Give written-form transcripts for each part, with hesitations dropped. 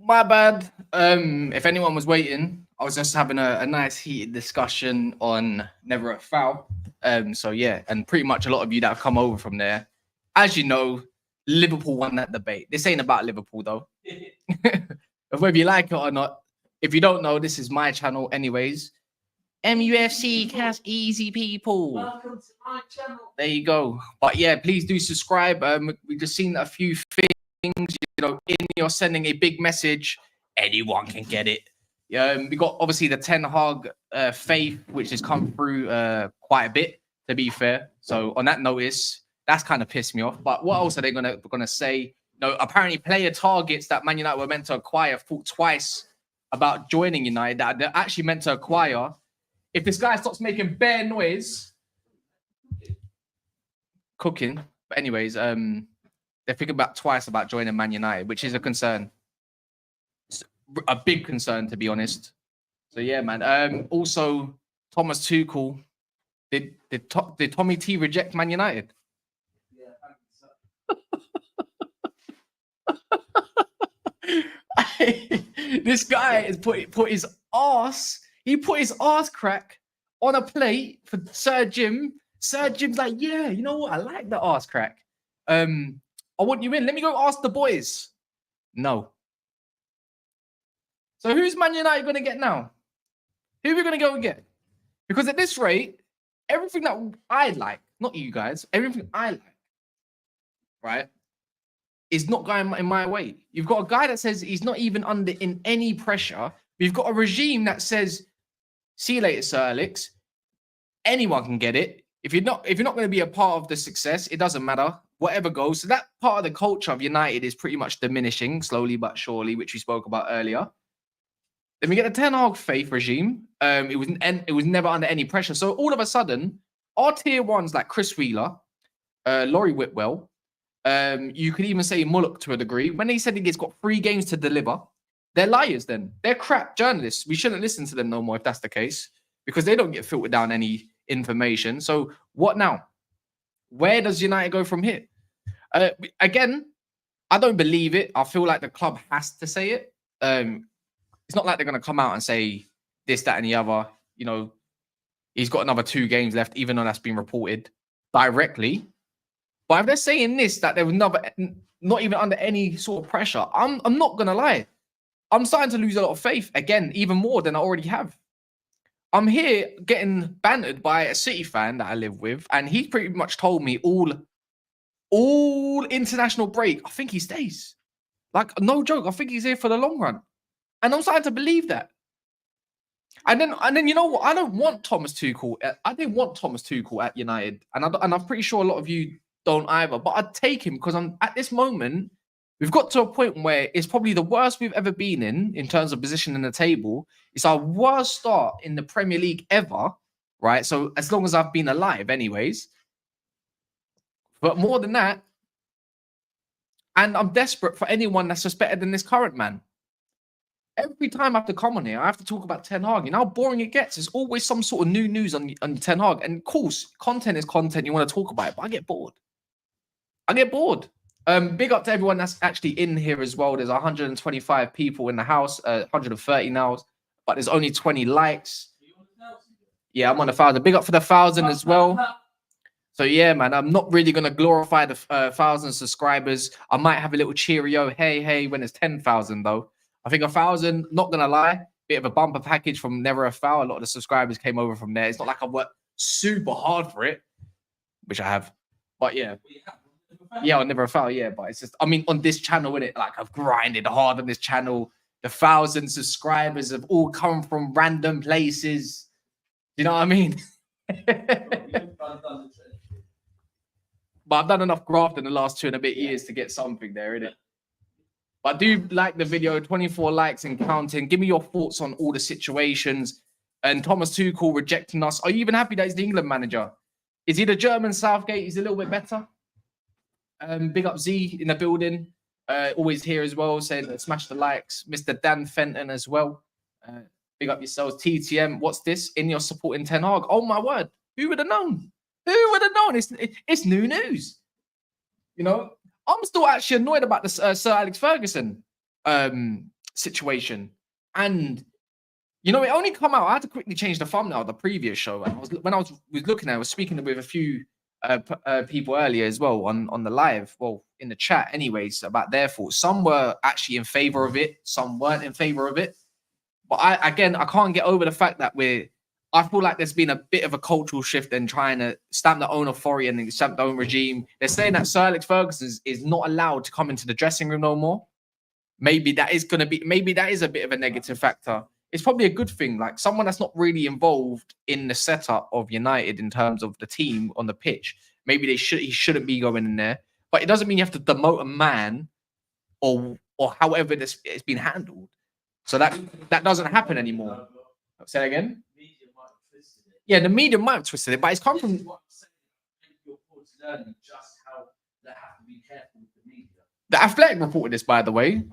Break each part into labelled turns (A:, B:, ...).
A: My bad. If anyone was waiting, I was just having a nice heated discussion on Never a Foul. So yeah, and pretty much a lot of you that have come over from there, as you know, Liverpool won that debate. This ain't about Liverpool though. Whether you like it or not, if you don't know, this is my channel anyways. MUFC Cast Easy People.
B: Welcome to my channel.
A: There you go. But yeah, please do subscribe. We just seen a few things, you know, INEOS sending a big message. Anyone can get it. We got obviously the Ten Hag faith, which has come through quite a bit, to be fair. So on that notice, that's kind of pissed me off. But what else are they gonna say? No, apparently player targets that Man United were meant to acquire thought twice about joining United that they're actually meant to acquire. If this guy stops making bare noise, cooking. But anyways, they're thinking about twice about joining Man United, which is a concern. It's a big concern, to be honest. So yeah, man. Also, Thomas Tuchel. Did Tommy T reject Man United? Yeah, this guy has put his ass. He put his ass crack on a plate for Sir Jim. Sir Jim's like, yeah, you know what? I like the ass crack. I want you in. Let me go ask the boys. No. So who's Man United going to get now? Who are we going to go and get? Because at this rate, everything that I like, not you guys, everything I like, right, is not going in my way. You've got a guy that says he's not even in any pressure. We've got a regime that says, see you later, Sir Alex. Anyone can get it. If you're not going to be a part of the success, it doesn't matter. Whatever goes. So that part of the culture of United is pretty much diminishing slowly but surely, which we spoke about earlier. Then we get the Ten Hag faith regime. It was never under any pressure. So all of a sudden, our tier ones like Chris Wheeler, Laurie Whitwell, you could even say Mullock to a degree. When they said he's got 3 games to deliver, they're liars then. They're crap journalists. We shouldn't listen to them no more if that's the case, because they don't get filtered down any information. So what now? Where does United go from here? Again, I don't believe it. I feel like the club has to say it. It's not like they're going to come out and say this, that, and the other. You know, he's got another 2 games left, even though that's been reported directly. But if they're saying this, that there was not even under any sort of pressure, I'm not going to lie. I'm starting to lose a lot of faith again, even more than I already have. I'm here getting bantered by a City fan that I live with, and he pretty much told me all international break, I think he stays. Like, no joke, I think he's here for the long run. And I'm starting to believe that. And then you know what? I don't want Thomas Tuchel. I didn't want Thomas Tuchel at United, and I'm pretty sure a lot of you don't either. But I'd take him because I'm at this moment. We've got to a point where it's probably the worst we've ever been in terms of position in the table. It's our worst start in the Premier League ever, right? So as long as I've been alive, anyways. But more than that, and I'm desperate for anyone that's just better than this current man. Every time I have to come on here, I have to talk about Ten Hag. You know how boring it gets? There's always some sort of new news on Ten Hag. And of course, content is content. You want to talk about it, but I get bored. Big up to everyone that's actually in here as well. There's 125 people in the house, 130 now, but there's only 20 likes. Yeah, I'm on 1,000. Big up for the 1,000 as well. So yeah, man, I'm not really going to glorify the 1,000 subscribers. I might have a little cheerio, hey, when it's 10,000 though. I think 1,000, not going to lie, bit of a bumper package from Never a Foul. A lot of the subscribers came over from there. It's not like I worked super hard for it, which I have. But yeah. Yeah, on Never a Foul, yeah. But it's just, I mean, on this channel, innit? Like, I've grinded hard on this channel. The 1,000 subscribers have all come from random places. You know what I mean? But I've done enough graft in the last 2 and a bit years to get something there, innit? But do like the video, 24 likes and counting. Give me your thoughts on all the situations. And Thomas Tuchel rejecting us. Are you even happy that he's the England manager? Is he the German Southgate? He's a little bit better. Big up Z in the building. Always here as well, saying smash the likes. Mr. Dan Fenton as well. Big up yourselves. TTM, what's this? INEOS supporting Ten Hag. Oh my word. Who would have known? Who would have known? It's new news. You know, I'm still actually annoyed about this Sir Alex Ferguson situation. And you know, it only come out. I had to quickly change the thumbnail of the previous show. And when I was looking at it, I was speaking with a few people earlier as well on the live, well, in the chat anyways, about their thoughts. Some were actually in favor of it, some weren't in favor of it. But I can't get over the fact that I feel like there's been a bit of a cultural shift in trying to stamp their own authority and stamp their own regime. They're saying that Sir Alex Ferguson is not allowed to come into the dressing room no more. Maybe that is a bit of a negative factor. It's probably a good thing. Like someone that's not really involved in the setup of United in terms of the team on the pitch. Maybe he shouldn't be going in there. But it doesn't mean you have to demote a man or however it's been handled. So that doesn't happen anymore. Say that again? Yeah, the media might have twisted it, but it's come from The Athletic reported this, by the way.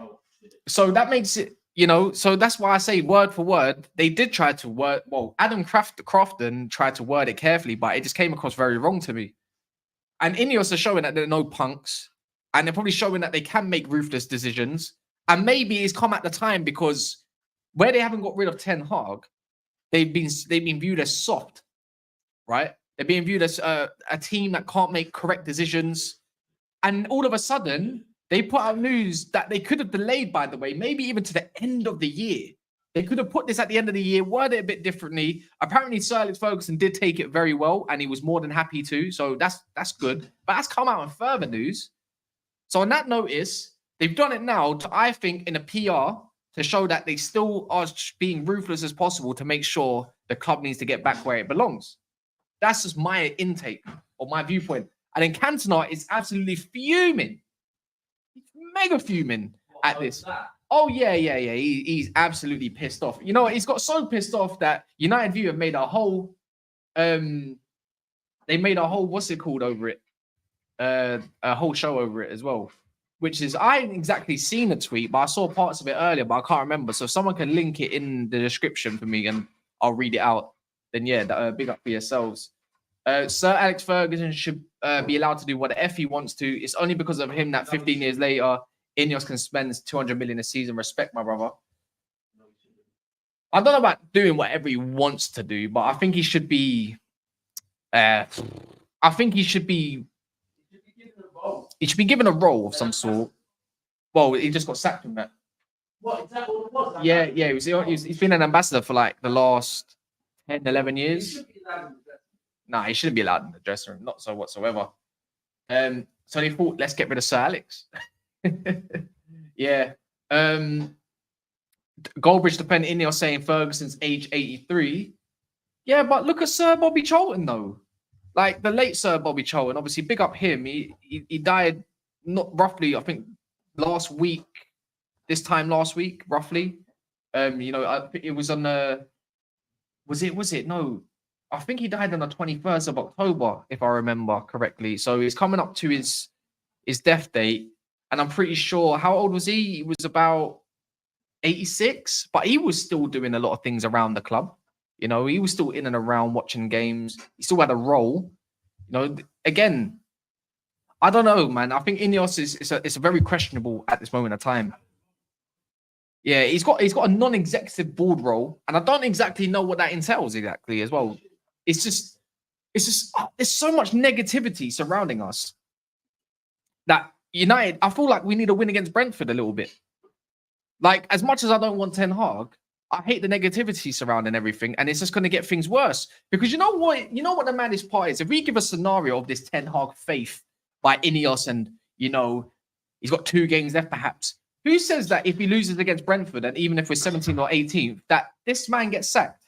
A: So that makes it, you know, so that's why I say word for word, they did try to word, well, Adam Crofton tried to word it carefully, but it just came across very wrong to me. And INEOS are showing that they're no punks, and they're probably showing that they can make ruthless decisions. And maybe it's come at the time because where they haven't got rid of Ten Hag, they've been viewed as soft, right? They're being viewed as a team that can't make correct decisions. And all of a sudden, they put out news that they could have delayed, by the way, maybe even to the end of the year. They could have put this at the end of the year, worded it a bit differently. Apparently, Sir Alex Ferguson did take it very well, and he was more than happy to. So that's good. But that's come out in further news. So on that notice, they've done it now, I think, in a PR to show that they still are being ruthless as possible to make sure the club needs to get back where it belongs. That's just my intake or my viewpoint. And then Cantona is absolutely fuming. He's mega fuming at this. Oh, yeah. He's absolutely pissed off. You know, he's got so pissed off that United View have made a whole, what's it called over it? A whole show over it as well. Which is, I hadn't exactly seen the tweet, but I saw parts of it earlier, but I can't remember. So if someone can link it in the description for me and I'll read it out, then yeah, big up for yourselves. Sir Alex Ferguson should be allowed to do what the F he wants to. It's only because of him that 15 years later, INEOS can spend 200 million a season. Respect, my brother. I don't know about doing whatever he wants to do, but I think he should be. He should be given a role of some sort. Well, he just got sacked from that.
B: What, is that what it was?
A: Yeah. He's been an ambassador for like the last 10, 11 years. Nah, he shouldn't be allowed in the dressing room. Not so whatsoever. So they thought, let's get rid of Sir Alex. Yeah. Goldbridge defending INEOS saying Ferguson's age 83. Yeah, but look at Sir Bobby Charlton, though. Like the late Sir Bobby Charlton, obviously, big up him. He died not roughly, I think, last week. This time last week, roughly. You know, it was on the. Was it? No, I think he died on the 21st of October, if I remember correctly. So he's coming up to his death date, and I'm pretty sure. How old was he? He was about 86, but he was still doing a lot of things around the club. You know, he was still in and around watching games. He still had a role. You know, again, I don't know, man. I think INEOS is a very questionable at this moment of time. Yeah, he's got a non-executive board role, and I don't exactly know what that entails exactly as well. It's just there's so much negativity surrounding us that United, I feel like we need a win against Brentford a little bit. Like, as much as I don't want Ten Hag, I hate the negativity surrounding everything, and it's just going to get things worse. Because you know what the maddest part is? If we give a scenario of this Ten Hag faith by INEOS, and you know he's got 2 games left, perhaps. Who says that if he loses against Brentford, and even if we're 17th or 18th, that this man gets sacked?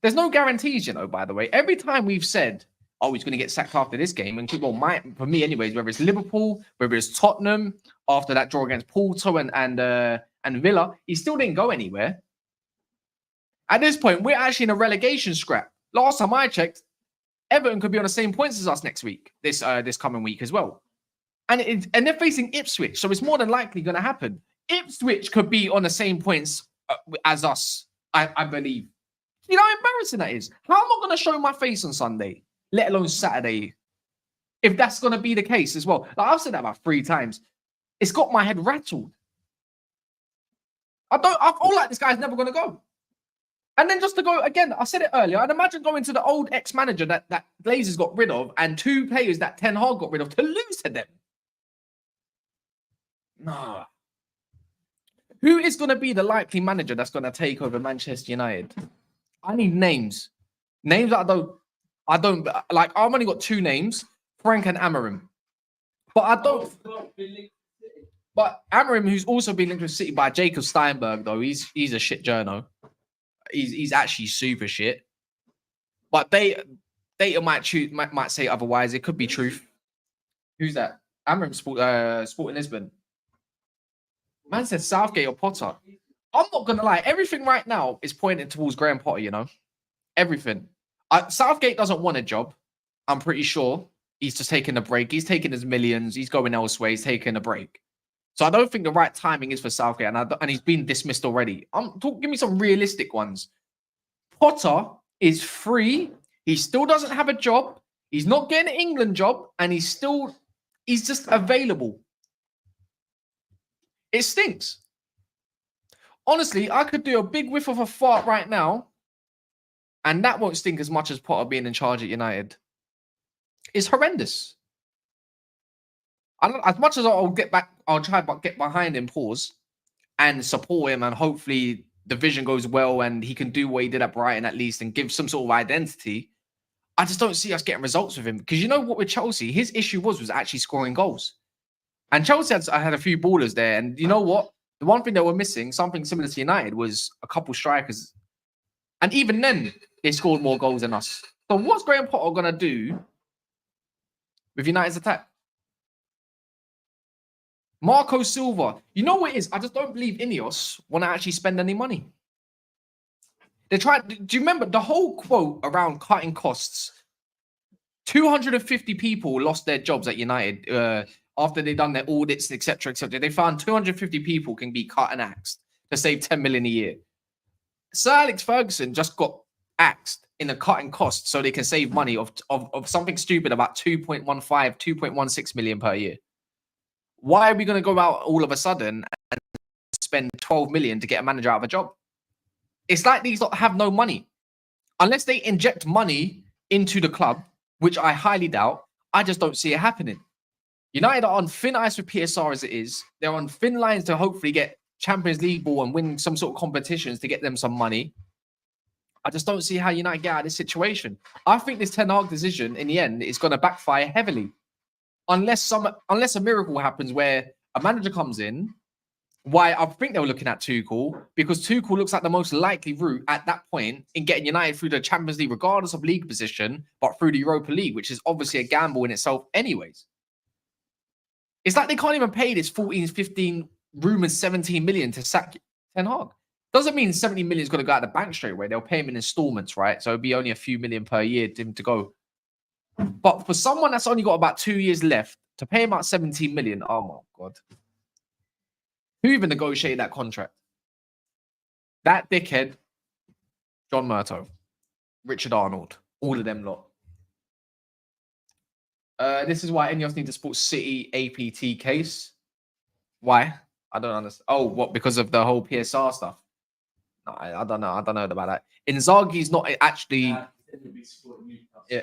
A: There's no guarantees, you know. By the way, every time we've said, "Oh, he's going to get sacked after this game," and for me, anyways, whether it's Liverpool, whether it's Tottenham after that draw against Porto and Villa, he still didn't go anywhere. At this point, we're actually in a relegation scrap. Last time I checked, Everton could be on the same points as us next week, this coming week as well. And they're facing Ipswich, so it's more than likely going to happen. Ipswich could be on the same points as us, I believe. You know how embarrassing that is? How am I going to show my face on Sunday, let alone Saturday, if that's going to be the case as well? Like, I've said that about 3 times. It's got my head rattled. I feel like this guy's never going to go. And then just to go again, I said it earlier. I'd imagine going to the old ex-manager that Glazers got rid of, and 2 players that Ten Hag got rid of, to lose to them. Nah. Who is going to be the likely manager that's going to take over Manchester United? I need names. Names that I don't like. I've only got 2 names, Frank and Amorim. But I don't. But Amorim, who's also been linked with City by Jacob Steinberg, though, he's a shit journo. He's actually super shit. But data might say otherwise. It could be truth. Who's that? Amorim Sporting Lisbon. Man said Southgate or Potter. I'm not gonna lie. Everything right now is pointing towards Graham Potter. You know, everything. Southgate doesn't want a job. I'm pretty sure he's just taking a break. He's taking his millions. He's going elsewhere. He's taking a break. So I don't think the right timing is for Southgate, and he's been dismissed already. Give me some realistic ones. Potter is free. He still doesn't have a job. He's not getting an England job, and he's just available. It stinks. Honestly, I could do a big whiff of a fart right now, and that won't stink as much as Potter being in charge at United. It's horrendous. As much as I'll try to get behind him, and support him, and hopefully the vision goes well and he can do what he did at Brighton at least and give some sort of identity. I just don't see us getting results with him, because you know what, with Chelsea, his issue was actually scoring goals. And Chelsea had a few ballers there, and you know what? The one thing they were missing, something similar to United, was a couple strikers. And even then, they scored more goals than us. So what's Graham Potter going to do with United's attack? Marco Silva. You know what it is? I just don't believe INEOS want to actually spend any money. They tried. Do you remember the whole quote around cutting costs? 250 people lost their jobs at United after they've done their audits, etc., etc. They found 250 people can be cut and axed to save 10 million a year. Sir Alex Ferguson just got axed in a cutting costs so they can save money of something stupid about 2.15, 2.16 million per year. Why are we going to go out all of a sudden and spend 12 million to get a manager out of a job? It's like these lot have no money. Unless they inject money into the club, which I highly doubt, I just don't see it happening. United are on thin ice with PSR as it is. They're on thin lines to hopefully get Champions League ball and win some sort of competitions to get them some money. I just don't see how United get out of this situation. I think this Ten Hag decision, in the end, is going to backfire heavily. Unless a miracle happens where a manager comes in. Why I think they were looking at Tuchel, because Tuchel looks like the most likely route at that point in getting United through the Champions League, regardless of league position, but through the Europa League, which is obviously a gamble in itself anyways. It's like they can't even pay this 14, 15, rumored 17 million to sack Ten Hag. Doesn't mean 70 million is going to go out of the bank straight away. They'll pay him in installments, right? So it'd be only a few million per year to him to go. But for someone that's only got about 2 years left, to pay him out 17 million, oh my God. Who even negotiated that contract? That dickhead, John Murtough, Richard Arnold, all of them lot. This is why INEOS need to support City APT case. Why? I don't understand. Oh, what? Because of the whole PSR stuff? No, I don't know. I don't know about that. Inzaghi's not actually. Yeah,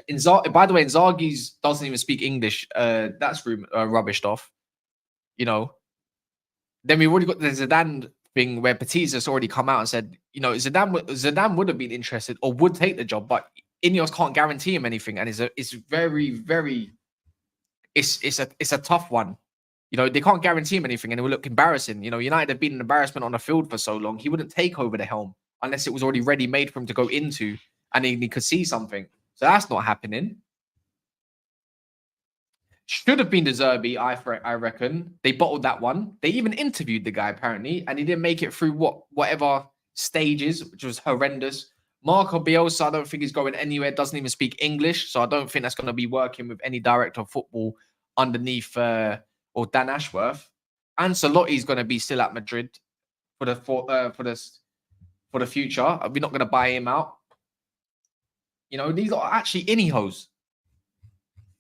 A: by the way, Inzaghi's doesn't even speak English. That's rubbished off. You know. Then we already got the Zidane thing where Batist's already come out and said, you know, Zidane would have been interested or would take the job, but INEOS can't guarantee him anything, and it's very, very, it's a tough one. You know, they can't guarantee him anything, and it will look embarrassing. You know, United have been an embarrassment on the field for so long. He wouldn't take over the helm unless it was already ready made for him to go into, and he could see something. So that's not happening. Should have been the Zerbi, I reckon. They bottled that one. They even interviewed the guy, apparently, and he didn't make it through whatever stages, which was horrendous. Marco Bielsa, I don't think he's going anywhere. Doesn't even speak English, so I don't think that's going to be working with any director of football underneath or Dan Ashworth. Ancelotti's going to be still at Madrid for the future. We're not going to buy him out. You know, these are actually innie hoes.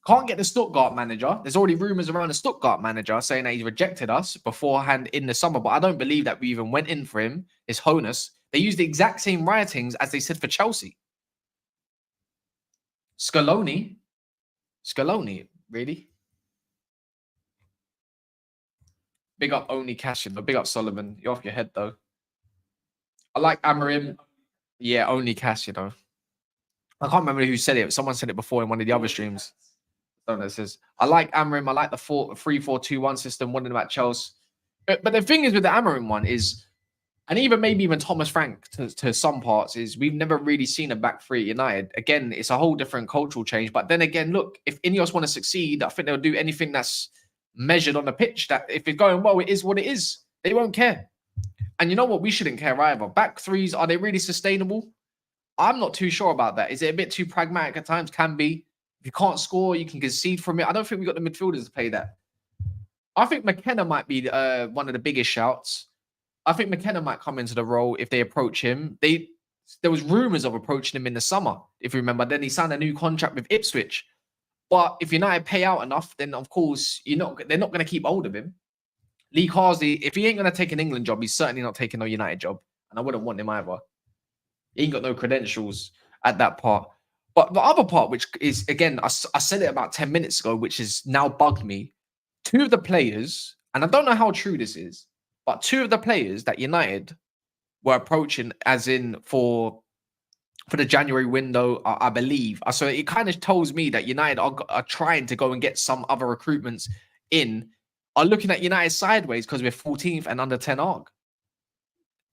A: Can't get the Stuttgart manager. There's already rumors around the Stuttgart manager saying that he's rejected us beforehand in the summer, but I don't believe that we even went in for him. His Honus. They used the exact same writings as they said for Chelsea. Scaloni, really? Big up Only Cashin, but big up Solomon. You're off your head though. I like Amorim. Yeah, Only Cash, you know. I can't remember who said it. Someone said it before in one of the other streams. I don't know. It says, I like Amorim. I like the 3-4-2-1 system. Wondering about Chelsea. But the thing is with the Amorim one is, and maybe even Thomas Frank to some parts, is we've never really seen a back three at United. Again, it's a whole different cultural change. But then again, look, if INEOS want to succeed, I think they'll do anything that's measured on the pitch. That if it's going well, it is what it is. They won't care. And you know what? We shouldn't care either. Back threes, are they really sustainable? I'm not too sure about that. Is it a bit too pragmatic at times? Can be. If you can't score, you can concede from it. I don't think we got the midfielders to play that. I think McKenna might be one of the biggest shouts. I think McKenna might come into the role if they approach him. There was rumors of approaching him in the summer, if you remember. Then he signed a new contract with Ipswich. But if United pay out enough, then of course they're not going to keep hold of him. Lee Carsley, if he ain't going to take an England job, he's certainly not taking no United job. And I wouldn't want him either. He ain't got no credentials at that part. But the other part, which is, again, I said it about 10 minutes ago, which has now bugged me. Two of the players, and I don't know how true this is, but two of the players that United were approaching, as in for the January window, I believe. So it kind of tells me that United are trying to go and get some other recruitments in, are looking at United sideways because we're 14th and under 10 ARG.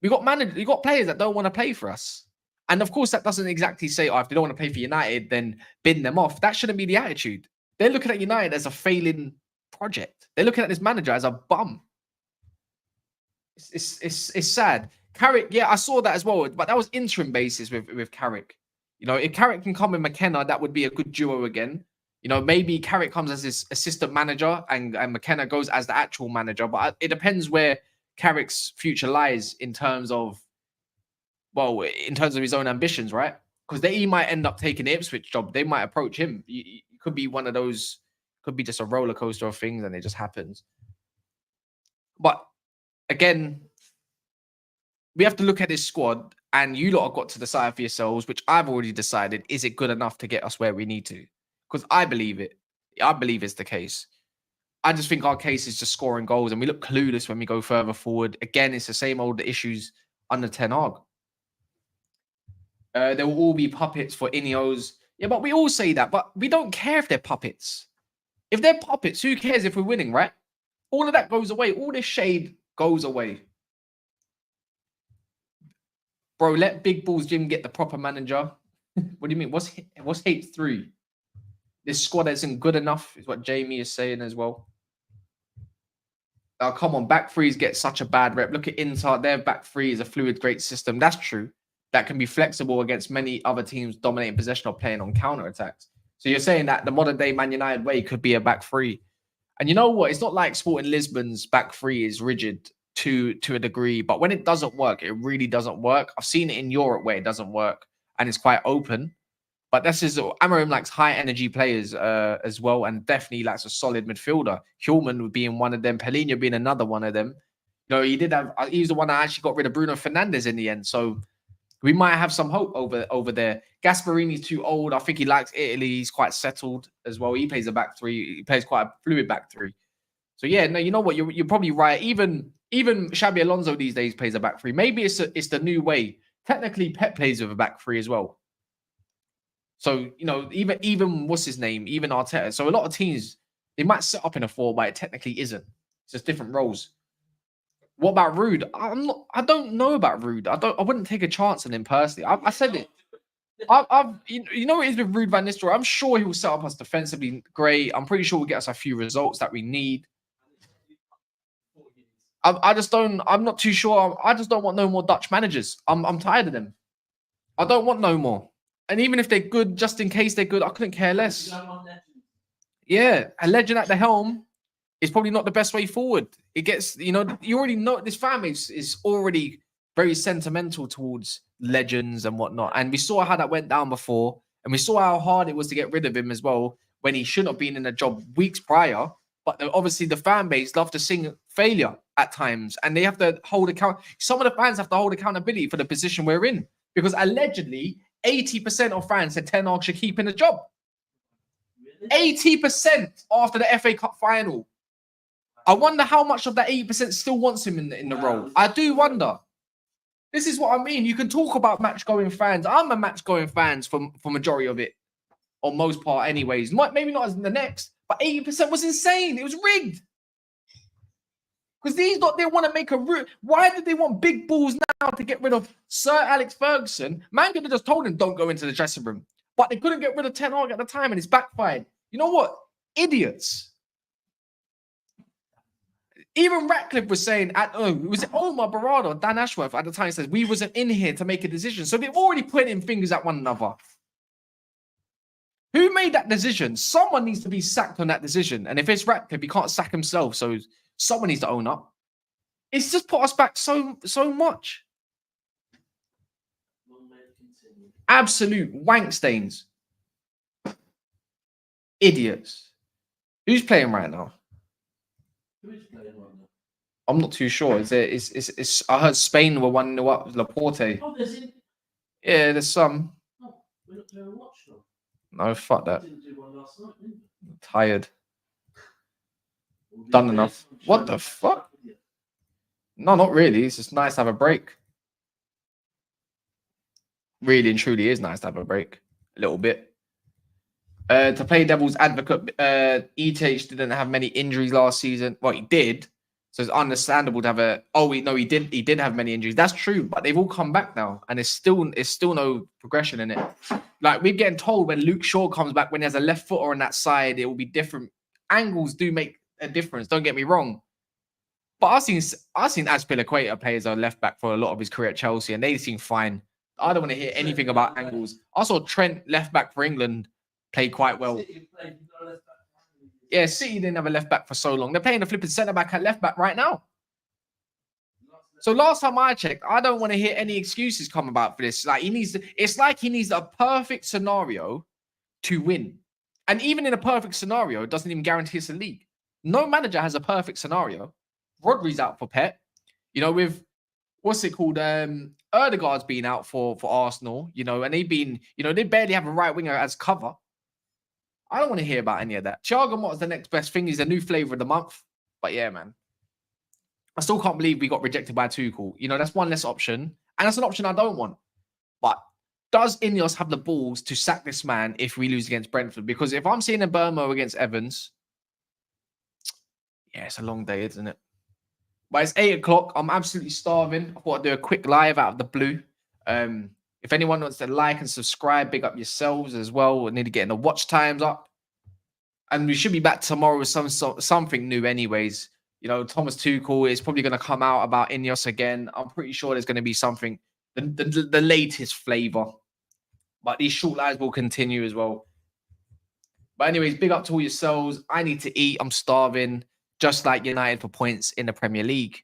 A: We got players that don't want to play for us. And of course, that doesn't exactly say, oh, if they don't want to play for United, then bin them off. That shouldn't be the attitude. They're looking at United as a failing project. They're looking at this manager as a bum. It's sad. Carrick, yeah, I saw that as well, but that was interim basis with Carrick. You know, if Carrick can come with McKenna, that would be a good duo again. You know, maybe Carrick comes as his assistant manager and McKenna goes as the actual manager. But it depends where Carrick's future lies in terms of his own ambitions, right? Because he might end up taking the Ipswich job. They might approach him. It could be one of those, could be just a roller coaster of things and it just happens. But again, we have to look at this squad and you lot have got to decide for yourselves, which I've already decided, is it good enough to get us where we need to? Because I believe it. I believe it's the case. I just think our case is just scoring goals and we look clueless when we go further forward. Again, it's the same old issues under Ten Hag. There will all be puppets for INEOS. Yeah, but we all say that, but we don't care if they're puppets. If they're puppets, who cares if we're winning, right? All of that goes away. All this shade goes away. Bro, let Big Balls Jim get the proper manager. What do you mean? What's H3? This squad isn't good enough, is what Jamie is saying as well. Oh, come on, back threes get such a bad rep. Look at Inter, their back three is a fluid, great system. That's true. That can be flexible against many other teams dominating possession or playing on counter-attacks. So you're saying that the modern-day Man United way could be a back three. And you know what? It's not like Sporting Lisbon's back three is rigid to a degree. But when it doesn't work, it really doesn't work. I've seen it in Europe where it doesn't work. And it's quite open. But this is Amorim likes high energy players as well, and definitely likes a solid midfielder. Hillman being one of them, Paulinho being another one of them. You know, he's the one that actually got rid of Bruno Fernandes in the end. So we might have some hope over there. Gasparini's too old. I think he likes Italy. He's quite settled as well. He plays a back three. He plays quite a fluid back three. So yeah, no, you know what? You're probably right. Even Xabi Alonso these days plays a back three. Maybe it's the new way. Technically, Pep plays with a back three as well. So, you know, even what's his name? Even Arteta. So a lot of teams, they might set up in a 4, but it technically isn't. It's just different roles. What about Rude? I don't know about Rude. I wouldn't take a chance on him personally. I said it. You know what it is with Rude Van Nistelrooy? I'm sure he will set up us defensively great. I'm pretty sure we'll get us a few results that we need. I'm not too sure. I just don't want no more Dutch managers. I'm tired of them. I don't want no more. And even if they're good, just in case they're good, I couldn't care less. Yeah, a legend at the helm is probably not the best way forward. It gets, you know, you already know this family is already very sentimental towards legends and whatnot. And we saw how that went down before. And we saw how hard it was to get rid of him as well. when he shouldn't have been in the job weeks prior. But obviously the fan base love to sing failure at times, and they have to hold account. Some of the fans have to hold accountability for the position we're in, because allegedly 80% of fans said Ten Hag should keep in the job. 80% after the FA Cup final. I wonder how much of that 80% still wants him in the role. I do wonder. This is what I mean. You can talk about match-going fans. I'm a match-going fan for majority of it, or most part anyways. Maybe not as in the next, but 80% was insane. It was rigged. Because these lot, they want to make a route. Why did they want big balls now to get rid of Sir Alex Ferguson? Man could have just told him, don't go into the dressing room. But they couldn't get rid of Ten Hag at the time, and it's backfired. You know what? Idiots. Even Ratcliffe was saying, was it Omar Barada or Dan Ashworth at the time says, we wasn't in here to make a decision. So they're already pointing fingers at one another. Who made that decision? Someone needs to be sacked on that decision. And if it's Ratcliffe, he can't sack himself. So someone needs to own up. It's just put us back so much. Absolute wank stains. Idiots. Who's playing right now? I'm not too sure. It's I heard Spain were 1-0 up with Laporte.
B: Oh,
A: Yeah, there's some.
B: Oh, we're not doing a watch though.
A: No, fuck that.
B: Didn't do one last night, didn't we?
A: Tired. Done enough. What the fuck? No, not really. It's just nice to have a break. Really and truly is nice to have a break. A little bit. To play devil's advocate, ETH didn't have many injuries last season. Well, he did. So it's understandable to have a... Oh, wait, no, he did have many injuries. That's true, but they've all come back now. And it's still no progression in it. Like, we're getting told when Luke Shaw comes back, when he has a left footer on that side, it will be different. Angles do make a difference, don't get me wrong. But I've seen Azpilicueta play as a left back for a lot of his career at Chelsea, and they seem fine. I don't want to hear anything about angles. I saw Trent left back for England play quite well. Yeah, City didn't have a left back for so long. They're playing the flipping centre back at left back right now. So last time I checked, I don't want to hear any excuses come about for this. Like it's like he needs a perfect scenario to win. And even in a perfect scenario, it doesn't even guarantee us a league. No manager has a perfect scenario. Rodri's out for Pep. You know, with what's it called? Erdegaard's been out for Arsenal, you know, and they barely have a right winger as cover. I don't want to hear about any of that. Thiago Motta's the next best thing. He's a new flavour of the month. But yeah, man. I still can't believe we got rejected by Tuchel. You know, that's one less option. And that's an option I don't want. But does INEOS have the balls to sack this man if we lose against Brentford? Because if I'm seeing a Burmo against Evans, yeah, it's a long day, isn't it? But it's 8 o'clock. I'm absolutely starving. I thought I'd do a quick live out of the blue. If anyone wants to like and subscribe, big up yourselves as well. We need to get the watch times up. And we should be back tomorrow with something new anyways. You know, Thomas Tuchel is probably going to come out about INEOS again. I'm pretty sure there's going to be something, the latest flavour. But these short lives will continue as well. But anyways, big up to all yourselves. I need to eat. I'm starving. Just like United for points in the Premier League.